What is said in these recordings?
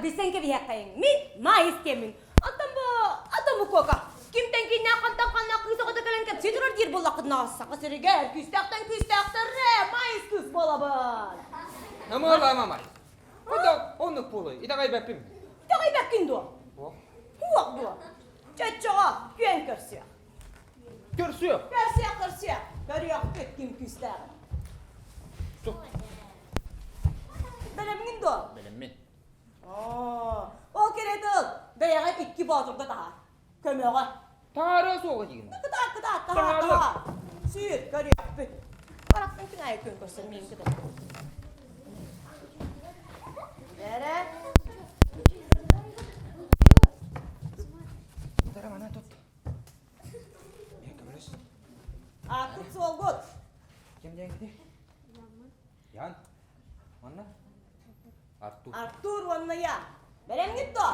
bilsen ki bir yakayın. Min, ma istemin. Adamı koka. Kimden ki ne kantan kanla kıysa kadar gelen kep sidrar dir bu lakıt nasa. Kasırı gel, küstaktan re, ma isküs balabın. Ama olamam. Bu da onluk pulu. İdagay beppim. İdagay bekkin do. Huak do. Çatçağa, güven körsüyor. Görsüyor. Körsüyor. Görüyor bekkin küsler. Su. Belemgin do. Benim. O kere dıl. Dayağı iki batırda daha. Kömeğe. Tara soğuk yiyin. Daha. Suyur, görüyor bek. Bıraktın ki neye kön körsün miyim ki de. Nere? Tara bana tut. Ne kabulüs? Tut sol gut. Kim diye gidiyor? Yan. Mana? Artur vanna ya. Berem gitti o.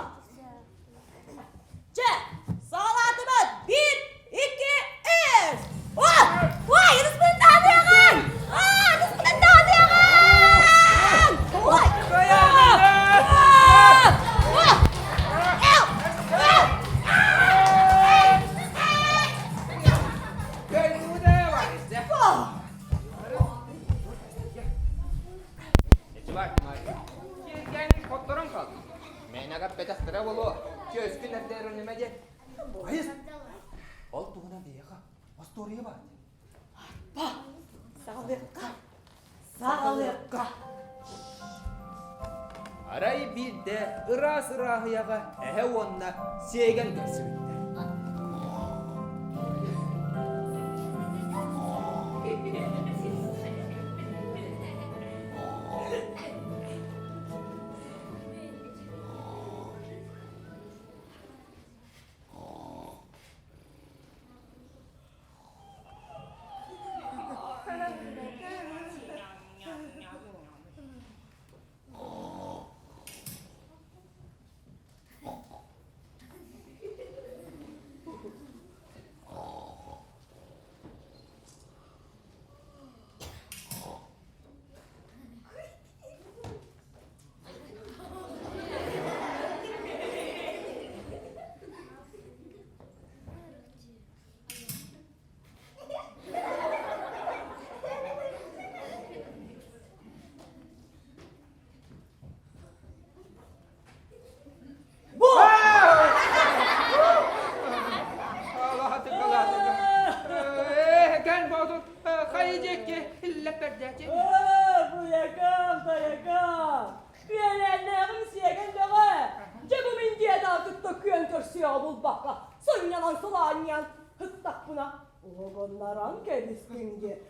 Salatımız 1, 2, 3. Vay, rızkını dağıtıyorsun. Rızkını dağıtıyorsun. Vay. Petastra bolu. Göz günler önüme gel. Hayır. Olduğuna bir yaka. Astoriye var. Sağlıkka. Arayı bir de ıras ırahıyaga ehe onna seygen görsün. Bu yakam da yakam. Üyelerlerim siyagen dağı. Cebim indiye da tuttu küyen körsüyor bul baka. Son yalan solağın yan. Hıstak buna. Oğulların kediskingi.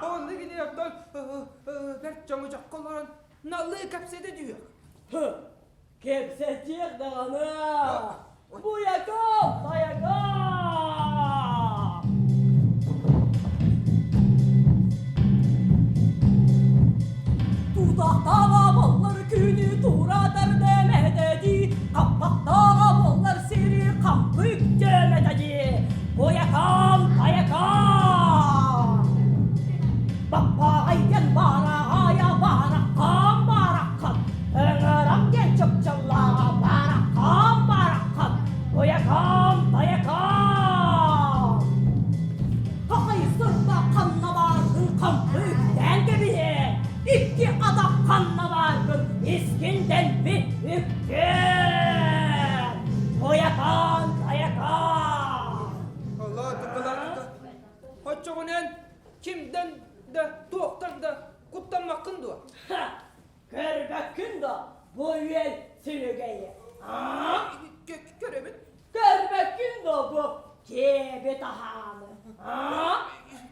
Onda gidiyor. Bert camıcak kolların nallığı kapsede diyor. Kepsecik dağını. Bu yakam da yakam. Dudakta balları günü turadır demedeci. Kapakta ballar seri kampık demedeci. Bu yakam da yakam. Bapa ayyan bana aya bana kam barakat. Engeram gen çok çalla bana kam barakat. Bu yakam da yakam. Kakayı sırtta kanla vargın kampık den gibi. İki adak kanla vargın iskinden büyükken. Bu yakam da yakam. Allah tıkılar. Hoşçakalın. Kimden de doğuktan da kutlanmakın da. Görbekün da bu yel sürügeyi. Göremin. Görbekün da bu cebi tahanı.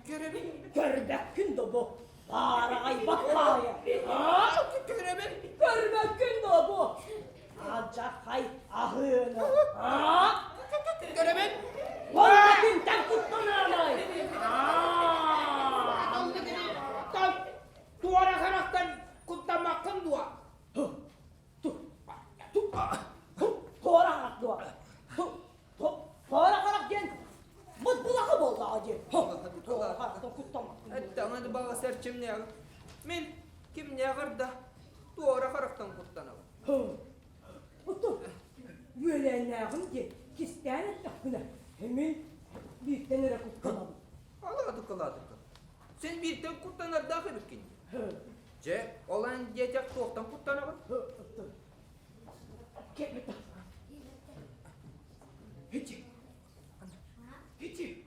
Göremin. Görbekün da bu parayı bakaya. Göremin. Görbekün da bu acakay ahını. Göremin. Görbekünden kutlananay. Duvara karaktan kutlanmakın dua. Torak dua. Torak gen. Mutbulakı boldu acı. Torak kutlamak. Hatta ona da bağa serçim ne yağı. Men kim ne yağı da doğru karaktan kutlanalım. Otur. Ölenleğim ki kisten ettikine. Hemen bir tenere kutlanalım. Aladık. Sen birden kutlanar daha bitkin. Ce, olan diyecek doğuktan kutlanalım. Kepet. Hiçi. Hiçi.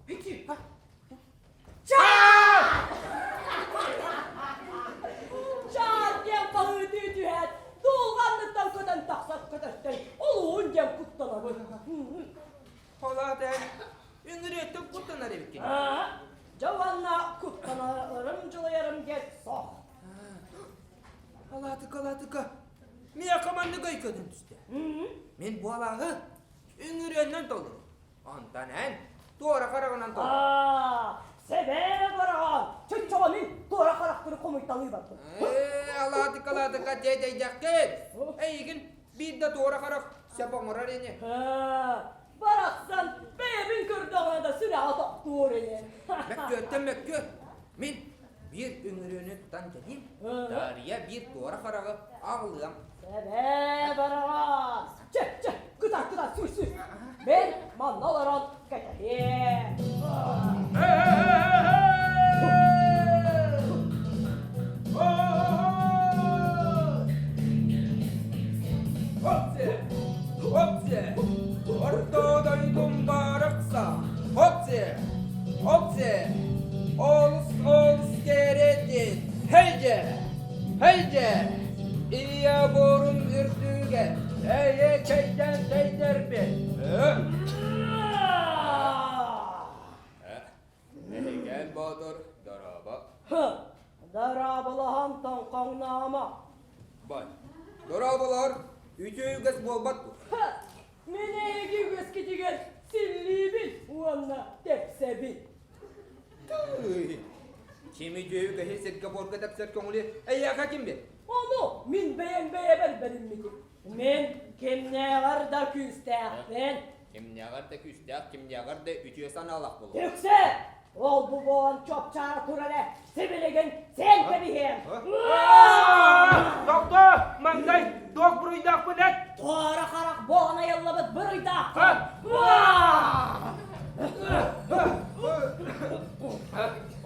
Hiçi. Çağır diyen bağı düdüğet. Doğulganlıktan köden taksak ködeşten. Oluğun diyen kutlanalım. Oladan üngüretten kutlanar bitkin. Cavanla kutlanalım cılayarım geç sok. Aladık. Miye kamandık yıkadın üstte. Men bu alağı üngürenden dolurum. Ondan en doğru karaganan dolurum. Sebep aragan. Çöççağının doğru karakteri komuytalığı baktı. Aladık diyecektin. Eygin bir de doğru karak sepam orar eni. Baraksan beyebin kırdağına da silahı doktor eni. Mekkö. Men bir üngürünü tutan geleyim. Darıya bir doğru karağı ağlayam. Sebep aragan. Çek. Kıtar sür. Ben mannaların getireyim. Hopse! Ortadoydum baraksa! Hopse! Olus geredin! Heyce! İya borum ürtüge! Eye keyden teyder bin! Gel Badur, daraba. Darabalı hantan kanlama. Bay, darabalar, üçü göz bolbat bu. Mene egi göskitigen silli bil. Uanna tepse bil. Kimi cüyü göhe setke borga dapsar konguli, eyyaka kim bi? Onu min beyen berberim midi. Men kimne var da küstahten. Kim yagar da küstah, kim yagar da üçü sana alak bolu. Tükse! Ol bu boğan çok çağır turale. Sibiligin sen tebihim. Doktor, mangay, dok buruydak bu net. Doğru karak boğana yallabıt bırıydak.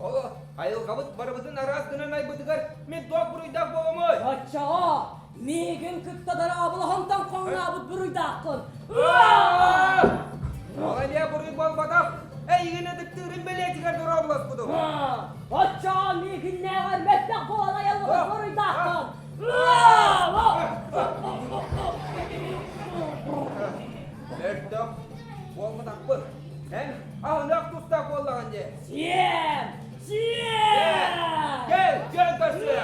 Ola, ayıl kabut barabızın arasından ay bıdıgar, men dok buruydak boğamoy. Kaçağa! Migin kıttadır abılı hantan kongnabıt bırıydakkın. Ola niye buruy bol batak? Eygine dıktırın bele çıkar dora bulas budu. Kaçağa migin ne var metlek boğana yallabıt bırıydakkın. Erdok, bol batak bu. Hem ahlak tustak bollağın diye. Siyem! Gel karşıya.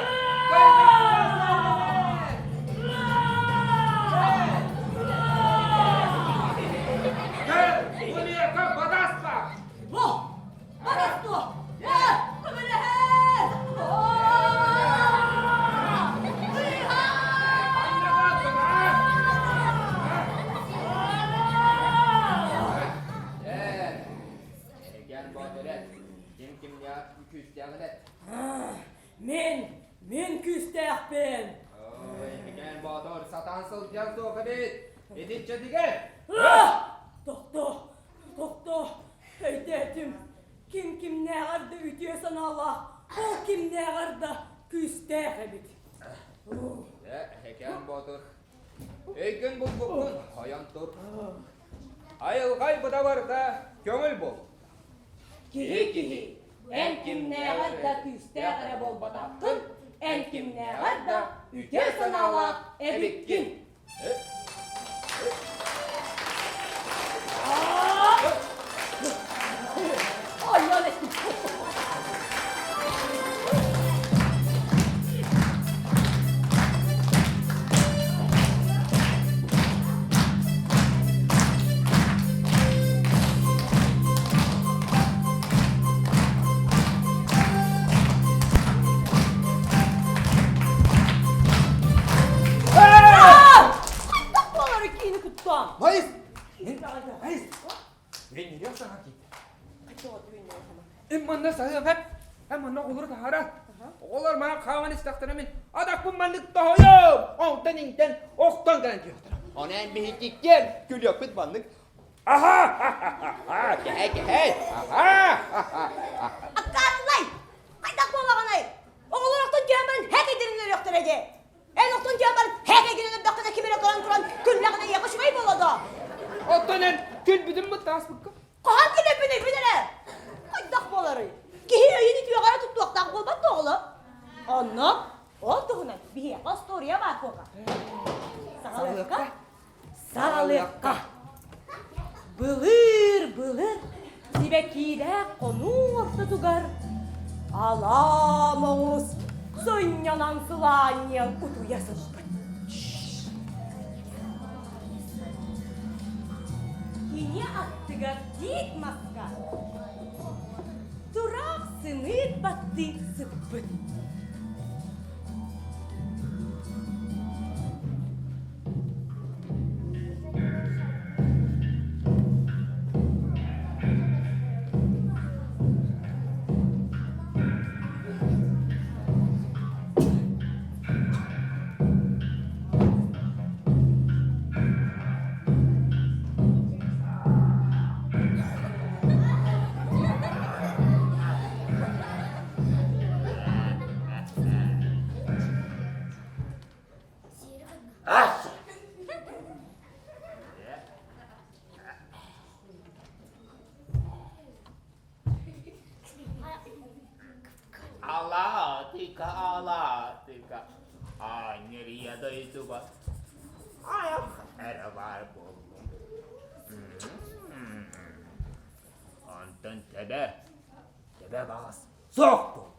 Gel, bu niye kap badasla? Vah! Arasto! Kımene Gel Batıret. Kim ya 200 et. Men küstah ben. Gel Batır satansıl gel soğuk bit. Editçe dige. Doktor, heydetim. Kim ne vardı ütüyorsan Allah. O kim ne vardı küstah bit. Gel Batır. Gün bu hayan dur. Ayıl kaybı da var da kömül bol. Kihi. En kim ne vardı küstah bol batakkın. En kim ne vardı ütüyorsan Allah ebitkin. Ay lanet. Mayıs! Mayıs! Ben ne sana ki? Emman da sayı hep. Emman da olur da hara. Olar bana kavan istaktana men adak bunmanlık doğuyum. Ondan inden oktan gelen diyordur. Ona en behikik gel. Gül yapıt banlık. Aha! Gel. Aha! Akarlay! Kaydak bolağanay! Oğlan oktan diyen hek edinler yoktur ege. En oktan diyen hek edinler bakıda kibire kalan kuran güllağına yakışmayı boladı. Ondan en gül büdün mü tas bıkkı? Kahan gidip bidene. Kaydak boları. Kihiyo yeni tüye kara tuttu oktan kolbat da oğlu. Anlam. Olduğuna bir pastoriya bak oka. Sağlıkka. Sağlıkka. Bılır. Sibekide konu orta tugar. Alamağız. Sonyanan sılanyan utuyasın. Yine attıgar git maska. Durak sınıt battı sıppın. Alatika. Nereye dayısı var? Ayakları var buldum. Ondan tebe bağız. Soğuk buldu.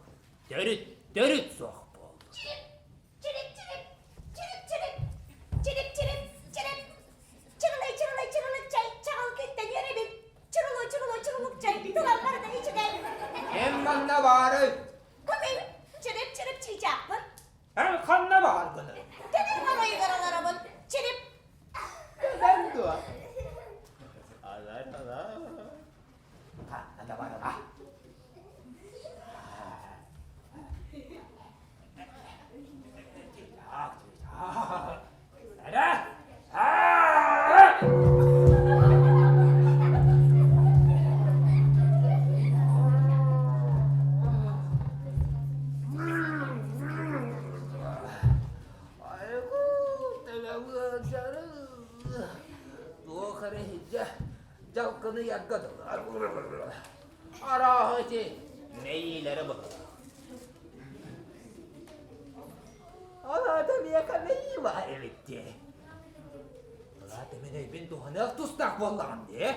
Dörüt soğuk buldu. Çirip. Çırılay çay. Çakal kitten yere bir. Çırılık çay. Dulanları da içi gel. Hem kanna varı. Kıvıl. Çirip çiğcaktın. Hem kanna var gını. Dedim orayı karalarımın. Çirip. Ben dua. Allah. Kanna var ha. Jalkını yakkadı. Arahati. Neylere bak. Adam yaka neyi var elikti? Adam ne ben doğana tustak vallahi diye.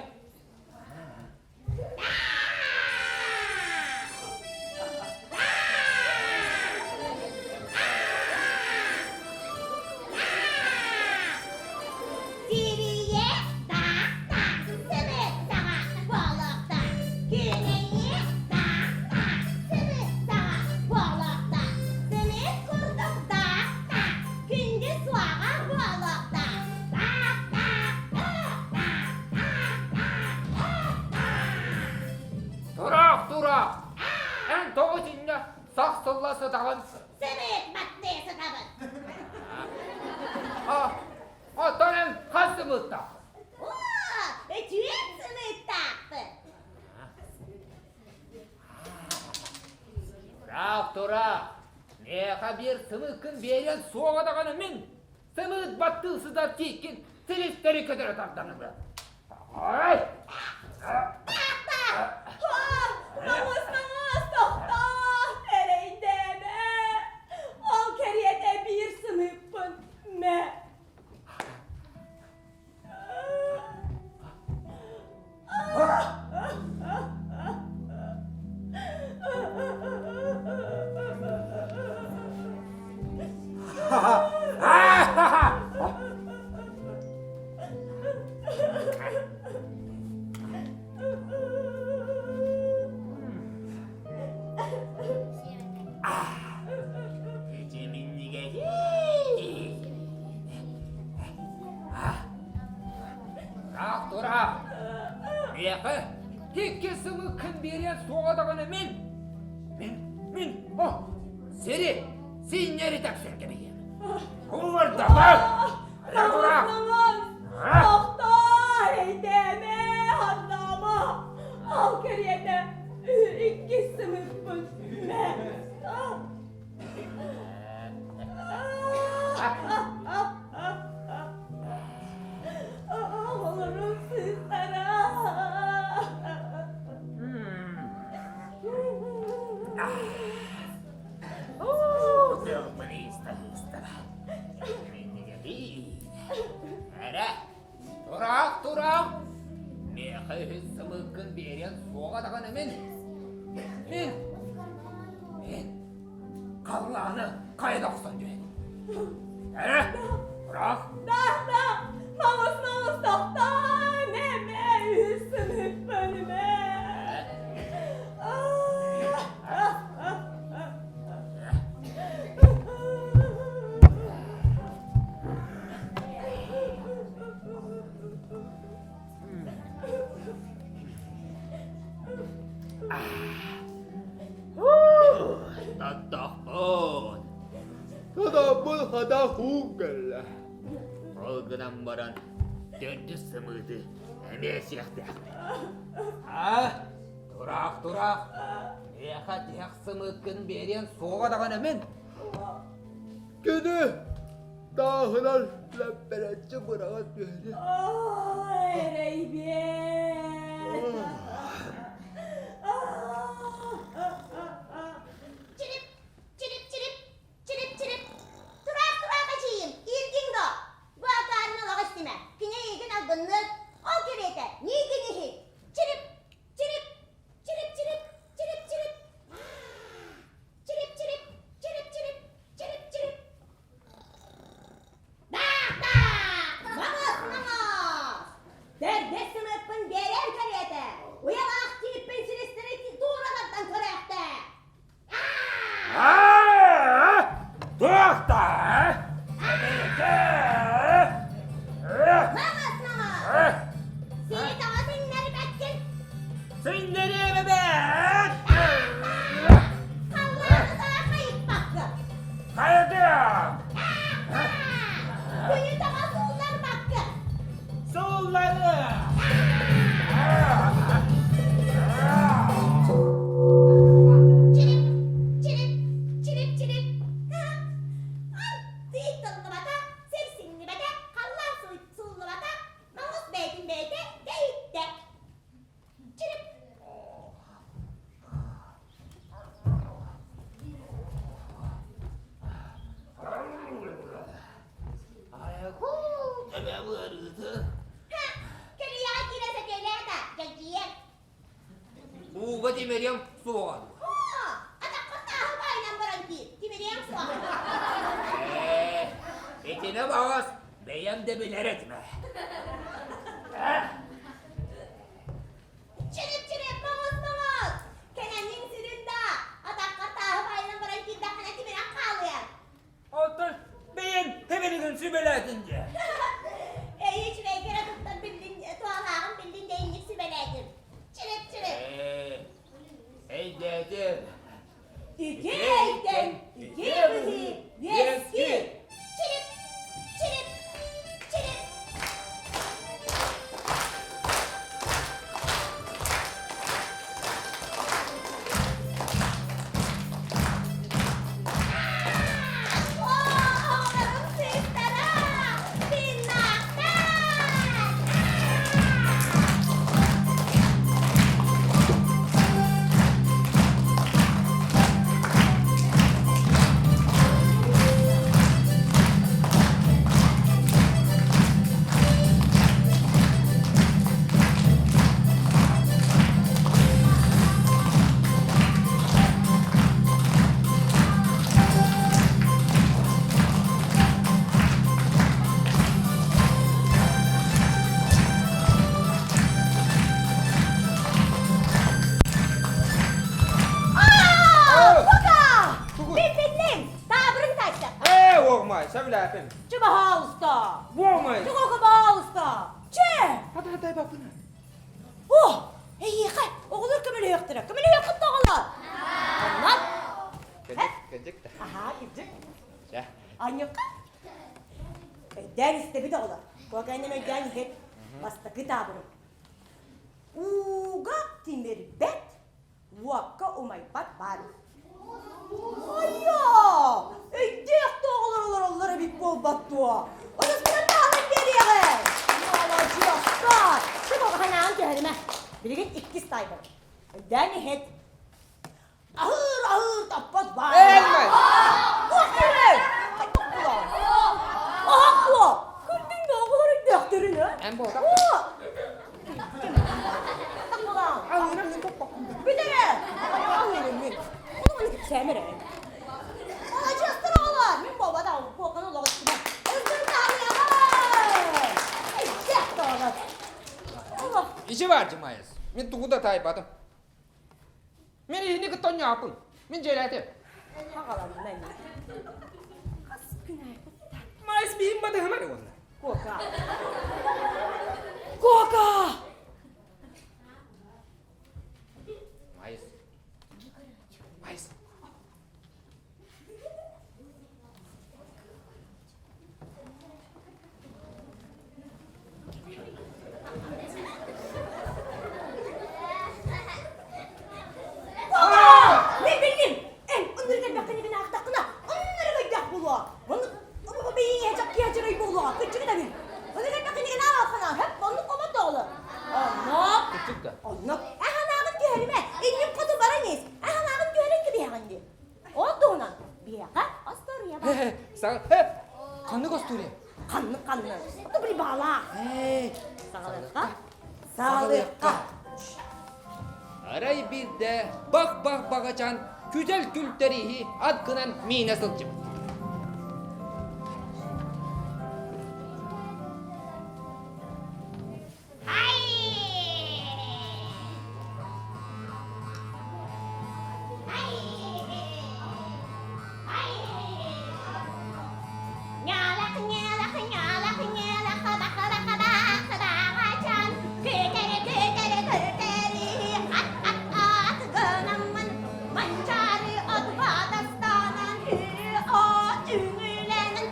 Siriye da. Sımık sana balıkta. Güneye da. Sımık sana balıkta. Sımık kurdum da. Gündüz vağa balıkta. Durak. En doğu dinle saksıllası dağın. Sımık maddesi kabın. Otanın kası mıhta. Tüyet sımık taktı. Durak. Ne bir sımıkın beren soğuğa dağını min. Sımık battı sızar çekin. Silisteri kötüre tartanı bırak. Ay! Namus doktor. Ereğinde me. Al keriyete bir sınıfın me. Durak. Neyse. Hikki sımıkın beren soğuğa dağını min. Seri, sinleri taksın gibiyim. Kuvvet da bak. Ayağa bırak. Ha? Doktor eydeme adama. Al keriyete. İki sınıfın. Ne? Olurum sizlere. Yok beni iste. Beni gelin. Hele. Durak. Ne hızlı mıkkın bir yerin soğuğa dağın emin. Men. Kavlağını kayda olsan diyor. Hele. Durak. Da. Namus doktor. Neme yüzümü önüme. Tatakon. Tadabul hada hugalla. Olgıdan baran döndü sımıydı. Emeği yaktı. Durak. Yakat sımıkkın bir yerin soğuğa dağın emin. Gene dağılar lepperetçi bırakat böyle. Ereybiyet. Çirip. Durak açayım. İlgin de. Bu akarını lağ istime. Kine ilgin adınlık. O kirete. Nilgin ihi. Çirip. Namaz. Derdesini öpün birer kariyete. Uyalak tirip ben silistiri tuğralardan törekte. Durak da. Namaz. Seni daha sinirleri bekkin. Sinleri bebek. Allah'ını sana kayıp baktı. Kaydım. Kuyu daha soğullar baktı. Soğulları. Çirip. Dik dalını bata, sevsinli bata, kallar sullu bata, namus beytin beyte, deyip de. Çirip. Ayaku tebe vurdu. Keriya girese keleta, jagiye. Uga di Meryem soğan. Atak kota habayla baranti, kimiriyem suha. Etine bağız. Beyem de biler etme. Çirip, namus. Kenenin süründe, atak kota habayla baranti, dakana kimiriyem kalıyor. Otur. Beyin hemen sübeletince. Hiç renkere tuttan bildin, tuğalağın bildin deyinlik sibeledim. Çirip. Ey dedim. İki eğitim, iki kızı, bir eski. Çirip. Oğlanım sizlere, binnaktan. Sevlapim. Çıba hausta. Vurmayın. Çıba kuba hausta. Çe. Hadi bak buna. Oh. Hey, oğlur kımını yıktıra. Kımını yıkıp da oğlan. Anlat. Geldik. çıkacak da. Aha gidecek. Ya. Anyaka. Ders de bir de ola. Kokaneme den hep basta kitabını. Uga timeri bet. Vakka umay pat var. Ayya! Dek doğrular bir bol battua. Orası bir tane geriye. Malacıklar. Şu kokanağın tehrime. Birigin iki sayfa. Den hep. Ahır tapat var. Elmez. Bakırın. Haklı. Kırdın da oğulları döktürünü. En bu da. Takmadan. Ağına çok bak. Bir tane. Ağlayalım ben. Onu bana git sevmere. Alacağızdır oğlar. Min babadan korkan oğlar gibi. Özgür ağlayalım. İşte oğlar. Allah. İşi var Cimayız. Min tuğu da taybadım. Min ihini kıton yapın. Min celati. Hakalan ben. Kas günah. Mayıs bihim badı hemen onlar. Koka. Koka. Mayıs. Mayıs. Ne bileyim. Onları da bakın evine aktakına. Onları da bak buluğa. Onu bir yiyecek yiyecek buluğa. Küçük de bil. Onları da bakın evine aktakına. Hep onu koma doğru. Anla. Küçük de. Anla. Ahanağın güherime. İnnim kutu bana neyiz. Ahanağın güherin gibi yakındı. Oldu ona. Bir yaka. Astor ya bak. Sağ. He. Kanlı kosturi. Kanlı. O da bir bağla. Hey. Sağlıkka. Sağlıkka. Aray bir de bak bakacan güzel kül tarihi adkınan mi nasılcım. Mencari adva dastanan o ünlenen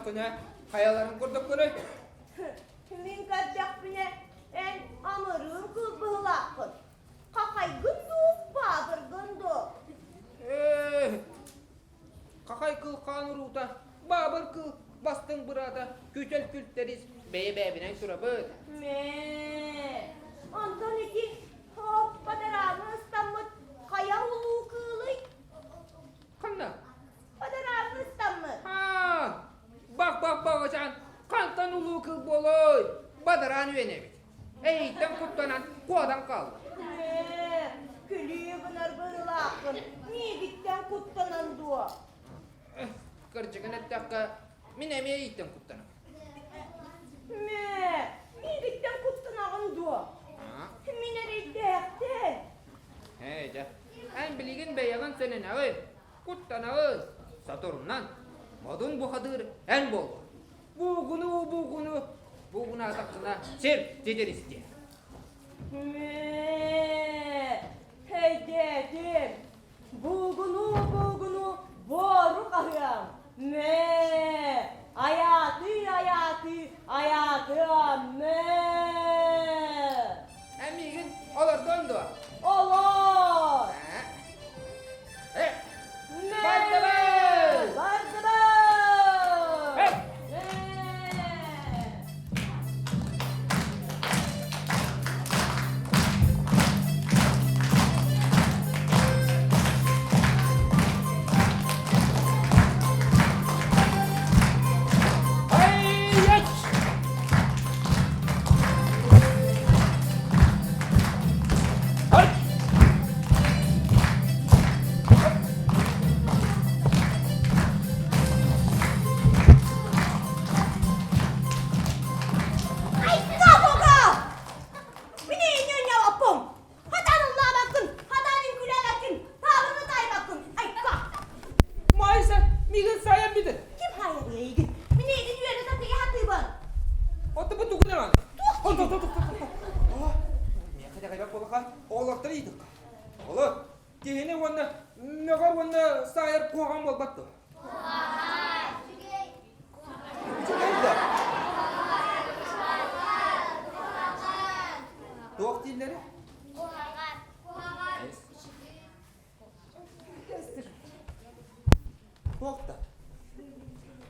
takkına hayaların kurduk bunu. Min kaddaq bine en amırın kız bıhlaqın. Kakay gündüz babır gündüz. Kakay kıl kanıruta, babır kıl bastın burada, küçel külteriz, beye surabı. Me. Ondan iki hop padaramı ıstamıt kaya ulu kılıy. Kanna? Padaramı ıstamıt. Ha, bak hocam, kantan ulu kıl boloy, badaran üyenemit. Eyten kutlanan, kuadan kaldı. Me. Külüyü bınar bıhlaqın. Niye bitten kuttanan dua? Kırçıkın ettakka, minemiye eyten kutlanan. Me. Niye bitten kuttanağın dua? Ha? Mineri dekte. Heyce, en biligin beyagan senin ağı, kuttan ağı, Saturn'dan, modun bu hadır en bol. Bugunu ataktına sir cidir istiyor. Me. Hey dedim. Bugunu boru kahram. Me. Hayatı me. Emigin olardan da. Olur. He, Me. Bardalı. Bardalı. Hey. Me. hayyeç. Hay. Ay kapoka! Biniinin yapım. Hatanın bakın, hatanın güle bakın, tavrını tay bakın. Ay ka! Maalesef migin sayan bidir. Kim hayır ya ilgin? Biniinin yürü satıyı hatı ban. Otu bu tukuna lan. Tuk. Ne kadar kaymak bolaka, oğlakları yedik. Oğlum, dihine vanda, megar vanda sayar kuğam bol battı. Çıkaydı. Doğuk dilleri? Doğuk da.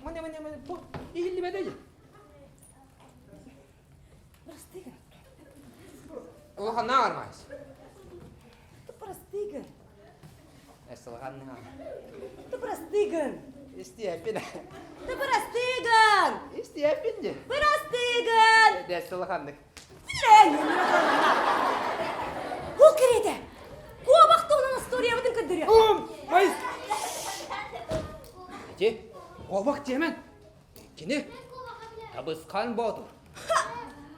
Mane, bu ihilli bedeli. Простыган, Ulan ne armayız? ты простыган, Esılgan ne armayız? ты простыган, İstiyepine. ты простыган, İstiyepince. простыган. Desılganlık. Блин, Бұл кереді. Қуабақты оның история бітін кідірі. Mayıs. Ece, o bak Cemen. Kini, tabıskan bodur.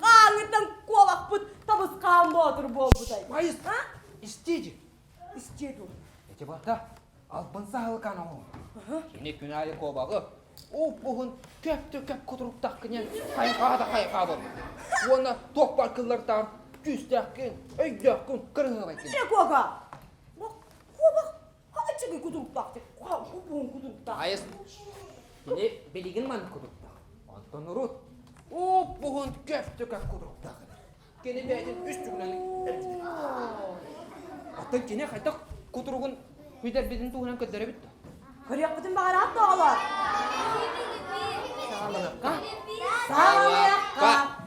Қаңырдан қуабақ бұд, табысқан батыр бол бұдай. Mayıs, Ha? isteyci. İstеді ол. Ece barda, alpınsa halkan o. Kini künayı kobağı. O buhun köp kuturup takkınyan kayka bol. Ona topar kıllardan, küstekkin, öydekkin, kırığı bakın. Не қуаға? Қуабақ, қачығы күдіріп тақты. Қуабығын күдіріп тақты. Mayıs, kini beligin man kudukta. Anton urut. O buhun köp kuturup takkın. Kini beydin üstünden erdi. Atan kini kaytak kuturugun hüder bidin tuğunan köddere bitti. Көрек бұдың бағарат дағалар. Sağlanakka. Сағалаққа.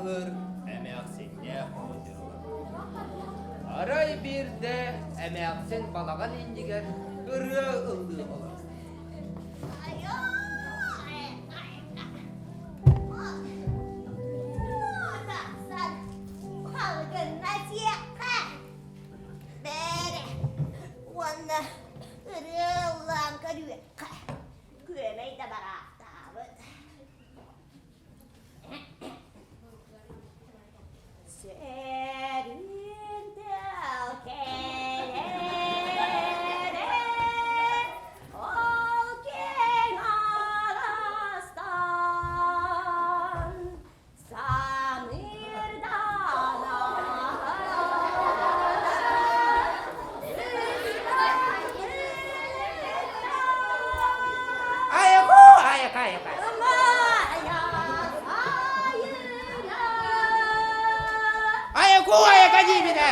Bağır emek sende Aray bir de emek sen balagan indiger ırı ıldı olur. Wannan rıllan karıyor. Güvemeyi de bana. Kuvaya kadibine.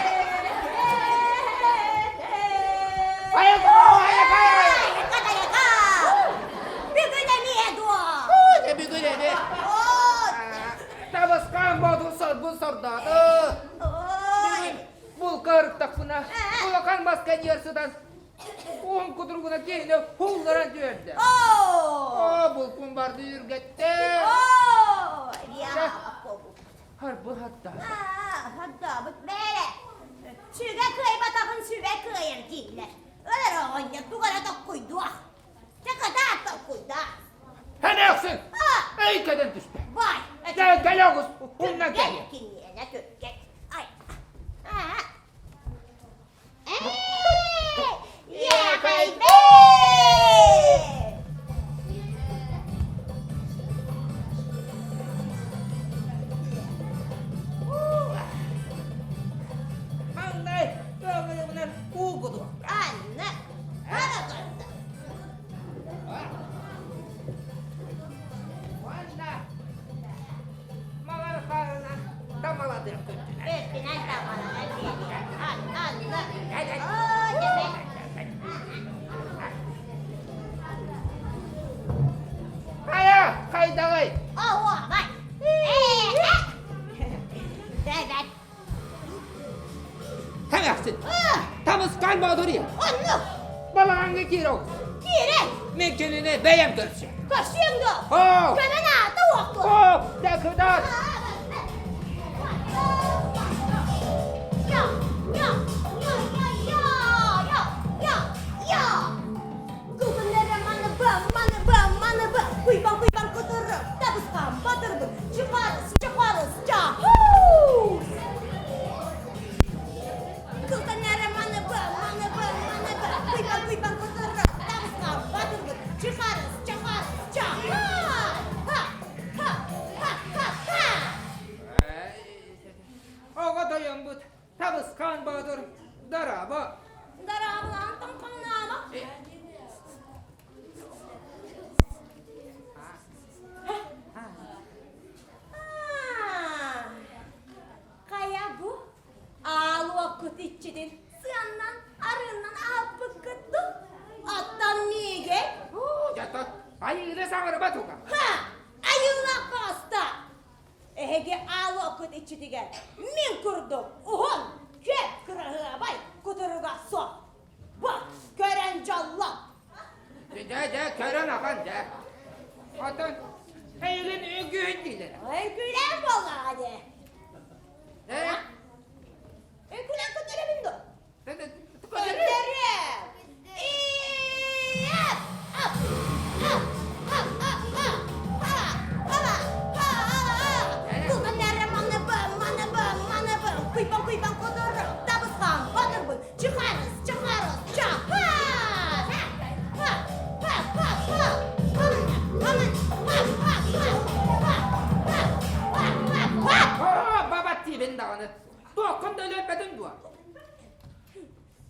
Ayak o, ayak. Bir güne niye dua? Ne bir güne ne? Oy. Tabaskan bodur bu sordadı. Oy. Bul kırıktak buna. Bulakan baskan yarısıdan. On kudurguna geyine hullaran döndü. Oo. Bul kumbardı yürgetti. Oo. Ya. Harbi hatta. Hatta bu böyle. Süge köy batakın süge köyün değiller. Öyle oğanya duvara da koydu. Ne kadar da koydu. Hadi yapsın. Ha. Ey kadın düştü. Vay. Gel Ağustos. Bundan gel. Gel. Gel. Ay. Ha. Ya baby. Anne. Böyle bunlar kukudu. Anne. Hadi kızım. Valla. Malar karına damaladır kötüne. Öpünen tamamen diye. Anne. Hadi. Oo, demek. Kaya. Kaydağay. Oh, bak. Evet. Hadi yapsın. Tabaskan bodur ya. Onu. Balağın geçir Kire. Mekkeline beyem görse. Kaşındı. Oh. Kömene tavuklu. Oh. De kadar. Oga dayan bu. Tabaskan bodur. Daraba. Kaya bu ağlı okut içidin sığandan arından apı kıttı attan niye gel Jatuh. Ayo sangar batuka. ha ayıla kosta ehege ağlı okut içidi gel min kurdum uhun kep kırığı bay kuturuga so bak gören callam De kören akan de. Atan. Eylin ögüğün diler. ay gülen vallahi Ne? gülen kuturumun da De. Gönderim. İyiyet. Hop. Hop. Hop. Hop. Hop. Hala. Hala. Kullanırım manı bım. Kuyban kudurum. Tabısam batırım. Çıkarız. Çak. Ha. Oh, babatti bindağını. Dokun da löpedin dua.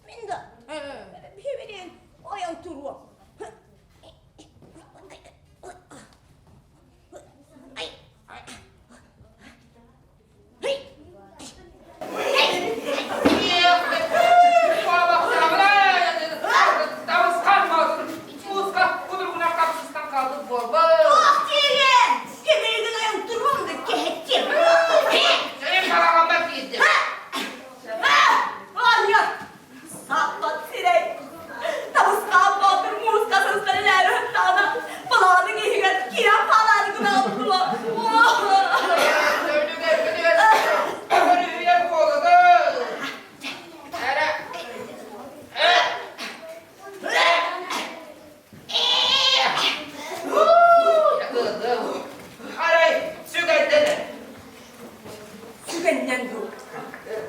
Minda. Bir vereyim. Oyan turu. Ay. Tabaskan bodur. Muska kudurguna kapsızdan kaldı baba. Ah diye. Kemerden oyan turum da kehettim. Senin balağın bak gizli. Anya. Sapat sirek. Tavuskan batır muska sözleri ler hıttana. Falanı gehiret. Kiran falanı gına aldılar. Sügenden dur.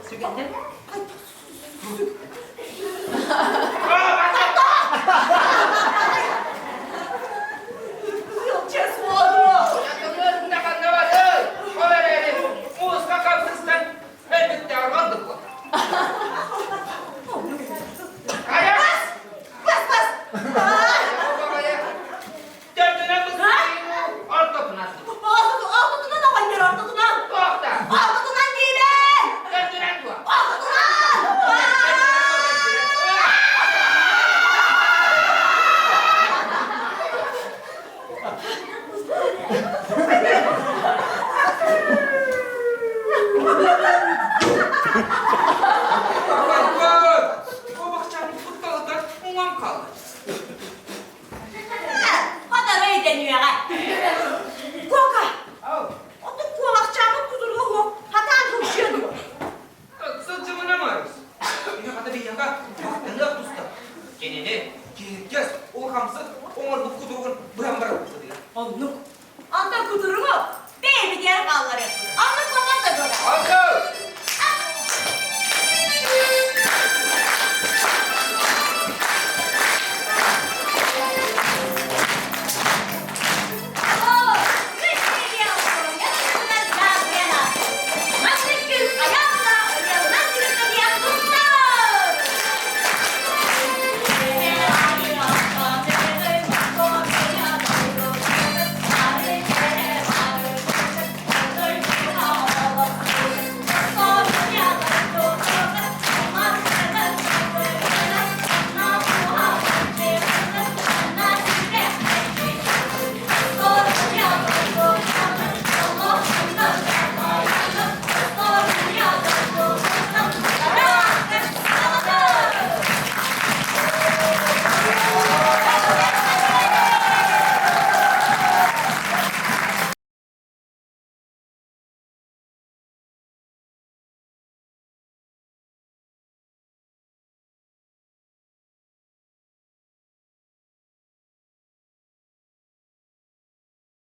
Sügenden? Yok çesmadı. Altından ne var yer altından? Altından değil.